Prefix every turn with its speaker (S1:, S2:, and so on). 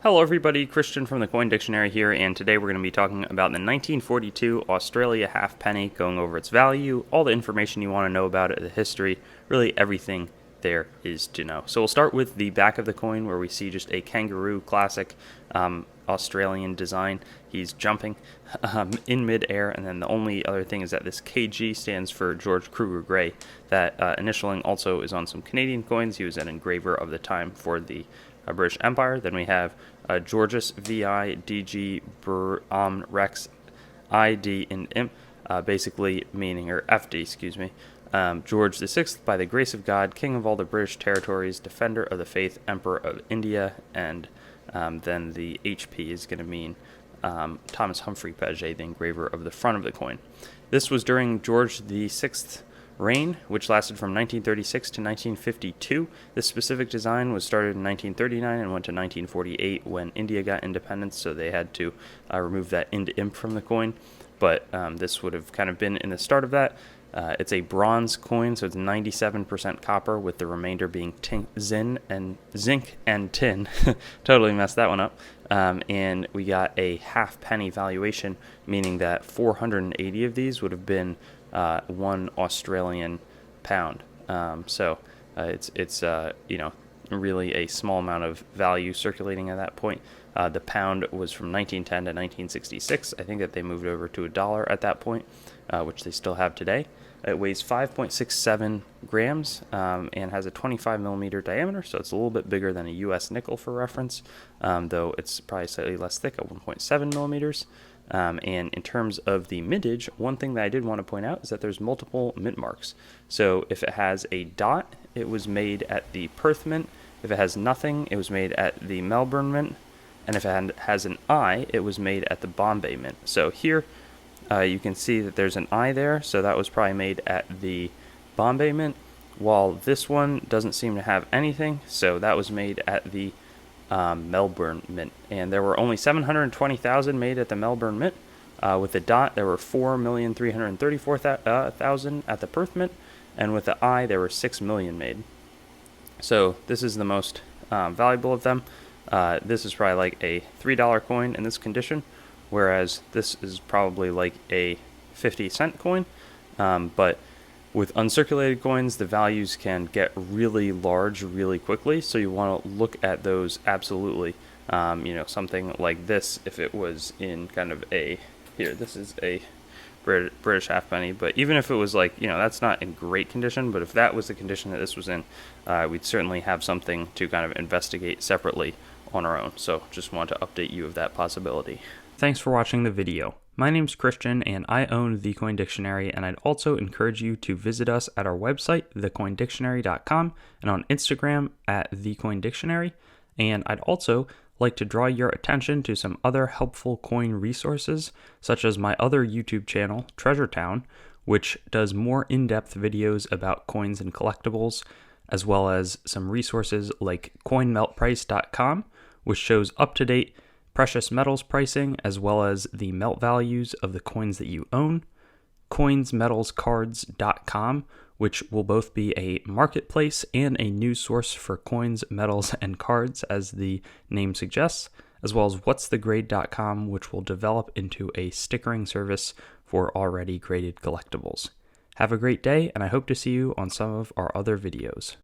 S1: Hello everybody, Christian from the Coin Dictionary here, and today we're going to be talking about the 1942 Australia halfpenny, going over its value, all the information you want to know about it, the history, really everything there is to know. So we'll start with the back of the coin, where we see just a kangaroo, classic Australian design. He's jumping in midair, and then the only other thing is that this KG stands for George Kruger Gray. That initialing also is on some Canadian coins. He was an engraver of the time for the British Empire. Then we have Georges VI DG Rex ID and Imp, basically meaning, or FD, excuse me, George VI, by the grace of God, King of all the British territories, Defender of the Faith, Emperor of India, and then the HP is going to mean Thomas Humphrey Paget, the engraver of the front of the coin. This was during George VI reign, which lasted from 1936 to 1952. This specific design was started in 1939 and went to 1948 when India got independence, so they had to remove that ind imp from the coin. But this would have kind of been in the start of that. It's a bronze coin, so it's 97% copper, with the remainder being zinc and tin. Totally messed that one up. And we got a halfpenny valuation, meaning that 480 of these would have been 1 Australian pound. So it's really a small amount of value circulating at that point. The pound was from 1910 to 1966. I think that they moved over to $1 at that point, which they still have today. It weighs 5.67 grams and has a 25 millimeter diameter, so it's a little bit bigger than a U.S. nickel for reference, though it's probably slightly less thick at 1.7 millimeters. And in terms of the mintage, one thing that I did want to point out is that there's multiple mint marks. So if it has a dot, it was made at the Perth Mint. If it has nothing, it was made at the Melbourne Mint. And if it has an I, it was made at the Bombay Mint. So here you can see that there's an I there, so that was probably made at the Bombay Mint, while this one doesn't seem to have anything, so that was made at the Melbourne Mint. And there were only 720,000 made at the Melbourne Mint. With the dot, there were 4,334,000 at the Perth Mint, and with the I, there were 6 million made. So this is the most valuable of them. This is probably like a $3 coin in this condition, whereas this is probably like a 50-cent coin. But with uncirculated coins, the values can get really large really quickly, so you want to look at those absolutely. Something like this, if it was in kind of this is a British halfpenny, but even if it was that's not in great condition, but if that was the condition that this was in, we'd certainly have something to kind of investigate separately on our own. So just want to update you of that possibility. Thanks for watching the video. My name's Christian, and I own The Coin Dictionary, and I'd also encourage you to visit us at our website, thecoindictionary.com, and on Instagram at thecoindictionary. And I'd also like to draw your attention to some other helpful coin resources, such as my other YouTube channel, Treasure Town, which does more in-depth videos about coins and collectibles, as well as some resources like coinmeltprice.com, which shows up-to-date precious metals pricing, as well as the melt values of the coins that you own, coinsmetalscards.com, which will both be a marketplace and a news source for coins, metals, and cards, as the name suggests, as well as whatsthegrade.com, which will develop into a stickering service for already graded collectibles. Have a great day, and I hope to see you on some of our other videos.